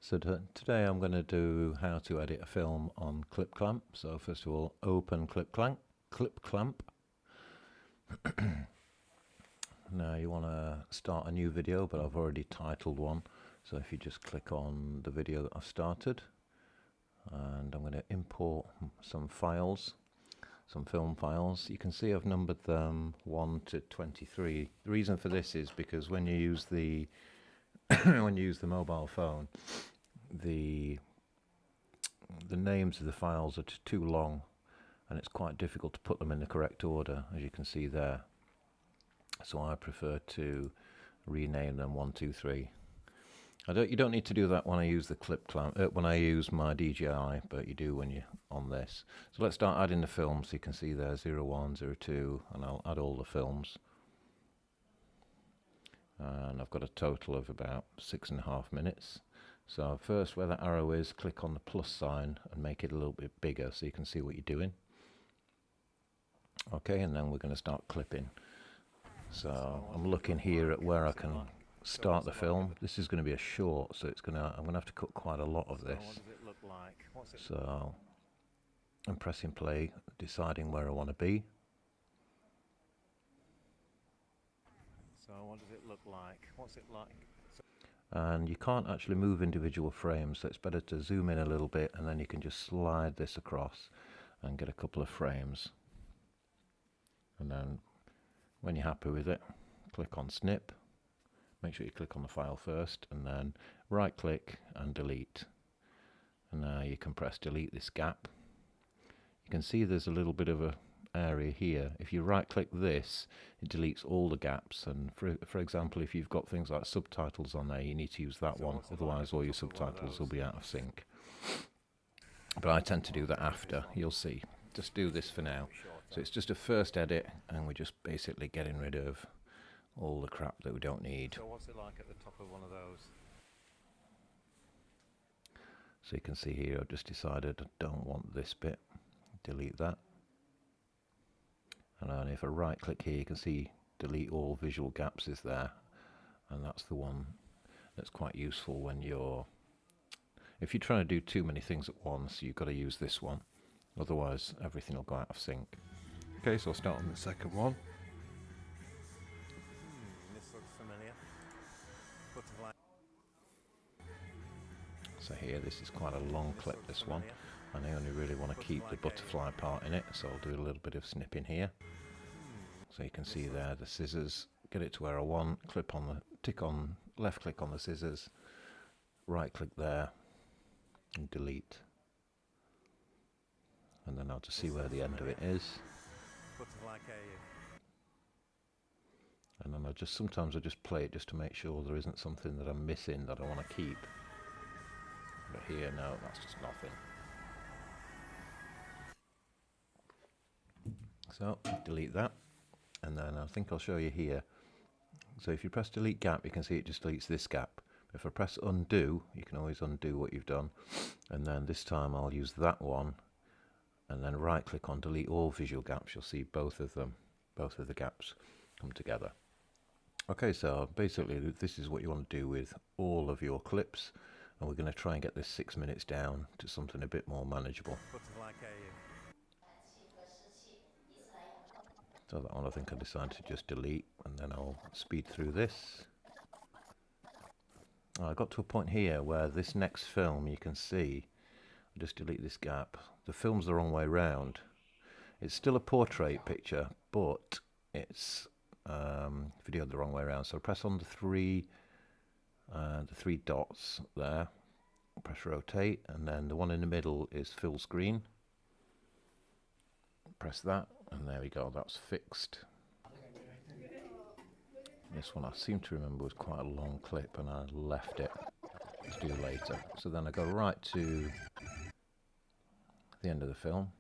So today I'm going to do how to edit a film on Clipchamp. So first of all, open Clipchamp. Now you want to start a new video, but I've already titled one. So if you just click on the video that I've started, and I'm going to import some files, some film files. You can see I've numbered them 1 to 23. The reason for this is because when you use the when you use the mobile phone, the names of the files are too long, and it's quite difficult to put them in the correct order, as you can see there. So I prefer to rename them 1, 2, 3. You don't need to do that when I use the Clipchamp, when I use my DJI, but you do when you're on this. So let's start adding the films. So you can see there 01, 02, and I'll add all the films. And I've got a total of about 6.5 minutes. So first, where the arrow is, click on the plus sign and make it a little bit bigger so you can see what you're doing. Okay, and then we're going to start clipping. So I'm looking here at where I can start the film. This is going to be a short, so I'm going to have to cut quite a lot of this. So I'm pressing play, deciding where I want to be. So what does it look like? What's it like? And you can't actually move individual frames, so it's better to zoom in a little bit, and then you can just slide this across and get a couple of frames. And then when you're happy with it, click on snip. Make sure you click on the file first, and then right click and delete. And now you can press delete this gap. You can see there's a little bit of a area here. If you right click this, it deletes all the gaps, and for example, if you've got things like subtitles on there, you need to use that one, otherwise all your subtitles will be out of sync. But I tend to do that after, you'll see. Just do this for now. So it's just a first edit, and we're just basically getting rid of all the crap that we don't need. So what's it like at the top of one of those? So you can see here I've just decided I don't want this bit. Delete that. And then if I right click here, you can see delete all visual gaps is there, and that's the one that's quite useful when if you're trying to do too many things at once, you've got to use this one, otherwise everything will go out of sync. Okay, so I'll start on the second one. This looks familiar. Butterfly. So here, this is quite a long clip, this one, and I only really want to keep the butterfly part in it, so I'll do a little bit of snipping here. So you can see there the scissors, get it to where I want, left click on the scissors, right click there, and delete. And then I'll just see where the end of it is. And then sometimes I just play it just to make sure there isn't something that I'm missing that I want to keep. But here, no, that's just nothing. So delete that. And then I think I'll show you here. So if you press delete gap, you can see it just deletes this gap. If I press undo, you can always undo what you've done. And then this time I'll use that one, and then right click on delete all visual gaps. You'll see both of the gaps come together. Okay, so basically this is what you want to do with all of your clips, and we're going to try and get this 6 minutes down to something a bit more manageable. So that one I think I decided to just delete, and then I'll speed through this. I got to a point here where this next film, you can see, I'll just delete this gap, the film's the wrong way round. It's still a portrait picture, but it's videoed the wrong way around. So press on the three dots there, press rotate, and then the one in the middle is fill screen. Press that, and there we go, that's fixed. This one I seem to remember was quite a long clip, and I left it to do later. So then I go right to the end of the film,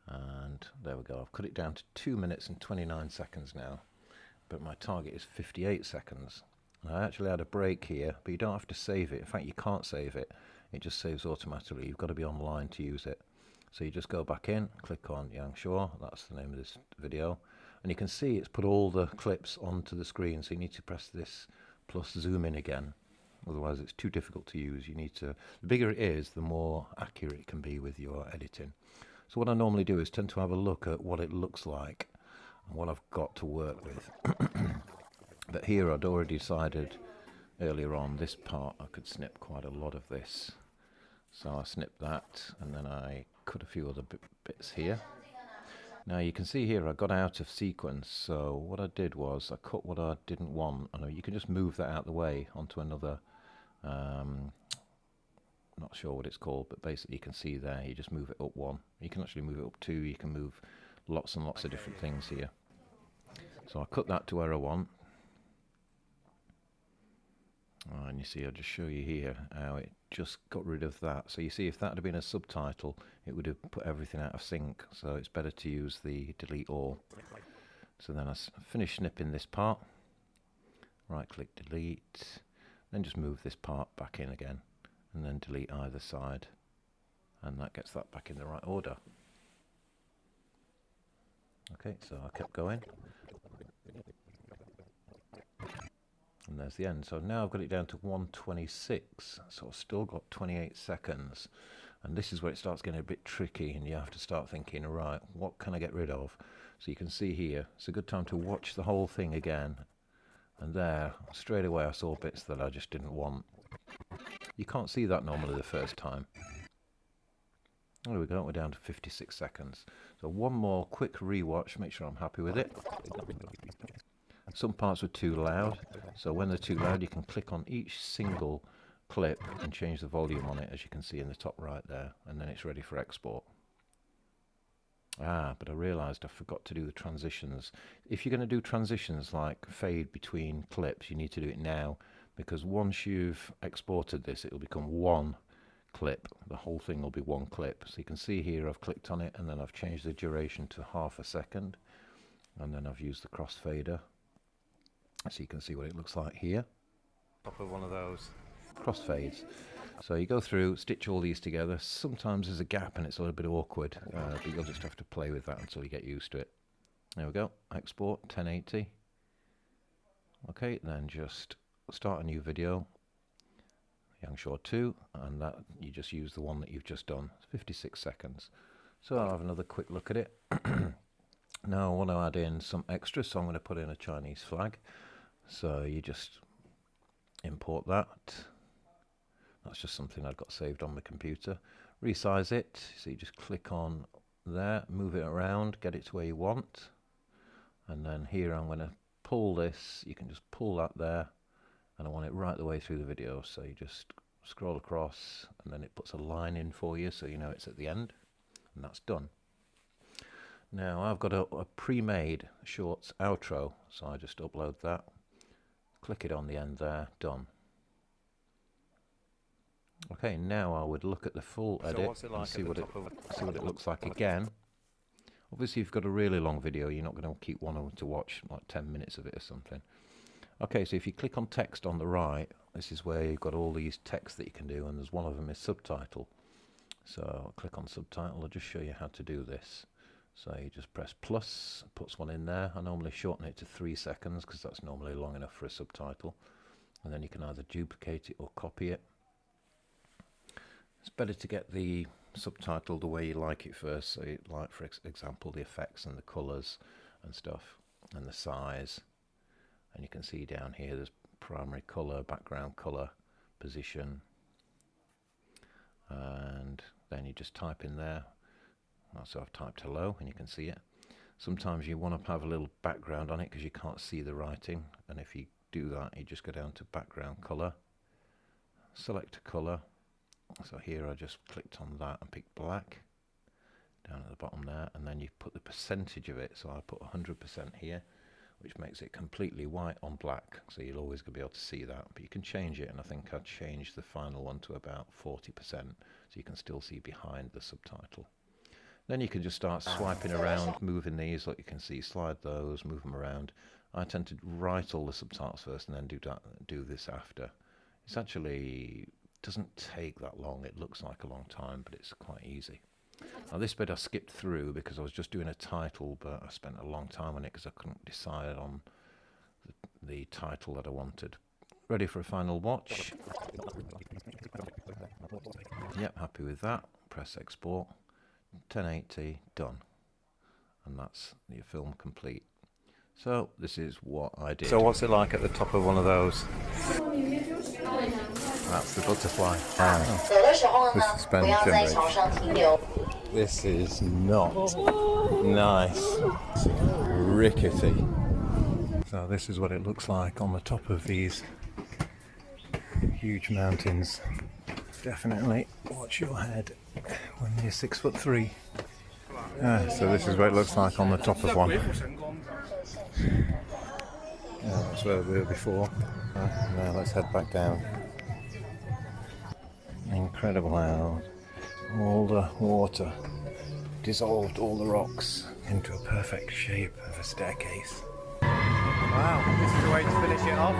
and there we go. I've cut it down to 2 minutes and 29 seconds now, but my target is 58 seconds. And I actually had a break here, but you don't have to save it. In fact, you can't save it. It just saves automatically. You've got to be online to use it. So you just go back in, click on Yang Shore, that's the name of this video, and you can see it's put all the clips onto the screen, so you need to press this plus zoom in again. otherwise it's too difficult to use. You need to, the bigger it is, the more accurate it can be with your editing. So what I normally do is tend to have a look at what it looks like and what I've got to work with. But here I'd already decided earlier on this part I could snip quite a lot of this. So I snipped that, and then I cut a few other bits here. Now you can see here I got out of sequence, so what I did was I cut what I didn't want, and you can just move that out of the way onto another, not sure what it's called, but basically you can see there, you just move it up one. You can actually move it up two, you can move lots and lots of different things here. So I cut that to where I want. And you see, I'll just show you here how it just got rid of that. So you see, if that had been a subtitle, it would have put everything out of sync. So it's better to use the delete all. So then I finish snipping this part. Right click delete. Then just move this part back in again. And then delete either side. And that gets that back in the right order. Okay, so I kept going. And there's the end. So now I've got it down to 126. So I've still got 28 seconds. And this is where it starts getting a bit tricky, and you have to start thinking, right, what can I get rid of? So you can see here, it's a good time to watch the whole thing again. And there, straight away I saw bits that I just didn't want. You can't see that normally the first time. There we go, we're down to 56 seconds. So one more quick rewatch, make sure I'm happy with it. Some parts were too loud, so when they're too loud you can click on each single clip and change the volume on it, as you can see in the top right there, and then it's ready for export. But I realised I forgot to do the transitions. If you're going to do transitions like fade between clips, you need to do it now, because once you've exported this, it will become one clip. The whole thing will be one clip. So you can see here I've clicked on it, and then I've changed the duration to ½ second, and then I've used the crossfader. So you can see what it looks like here. Top of one of those Crossfades. So you go through, stitch all these together. Sometimes there's a gap and it's a little bit awkward, but you'll just have to play with that until you get used to it. There we go. Export 1080. Okay, then just start a new video. Young Short 2, and that you just use the one that you've just done. It's 56 seconds. So I'll have another quick look at it. Now I want to add in some extras, so I'm going to put in a Chinese flag. So you just import that. That's just something I've got saved on my computer. Resize it, so you just click on there, move it around, get it to where you want. And then here I'm going to pull this, you can just pull that there, and I want it right the way through the video. So you just scroll across, and then it puts a line in for you, so you know it's at the end, and that's done. Now I've got a pre-made shorts outro, so I just upload that, click it on the end there, done. Okay, now I would look at the full edit and see what it looks like again. Obviously, if you've got a really long video, you're not going to keep wanting to watch like 10 minutes of it or something. Okay, so if you click on text on the right, this is where you've got all these texts that you can do, and there's one of them is subtitle. So I'll click on subtitle. I'll just show you how to do this. So you just press plus, puts one in there. I normally shorten it to 3 seconds because that's normally long enough for a subtitle. And then you can either duplicate it or copy it. It's better to get the subtitle the way you like it first. So you like, for example, the effects and the colours and stuff, and the size. And you can see down here there's primary colour, background colour, position. And then you just type in there. So I've typed hello, and you can see it. Sometimes you want to have a little background on it because you can't see the writing, and if you do that, you just go down to background colour, select a colour. So here I just clicked on that and picked black down at the bottom there, and then you put the percentage of it. So I put 100% here, which makes it completely white on black, so you'll always be able to see that. But you can change it, and I think I'd change the final one to about 40%, so you can still see behind the subtitle. Then you can just start swiping around, moving these, like you can see, slide those, move them around. I tend to write all the subtitles first and then do this after. It's actually doesn't take that long. It looks like a long time, but it's quite easy. Now this bit I skipped through because I was just doing a title, but I spent a long time on it because I couldn't decide on the title that I wanted. ready for a final watch. Yep, happy with that. Press export. 1080, done. And that's your film complete. So this is what I did. So what's it like at the top of one of those? That's the butterfly. The suspension bridge. This is not nice. It's rickety. So this is what it looks like on the top of these huge mountains. Definitely watch your head when you're 6'3". So this is what it looks like on the top of one. That's where we were before. Now let's head back down. Incredible how all the water dissolved all the rocks into a perfect shape of a staircase. Wow, this is the way to finish it off.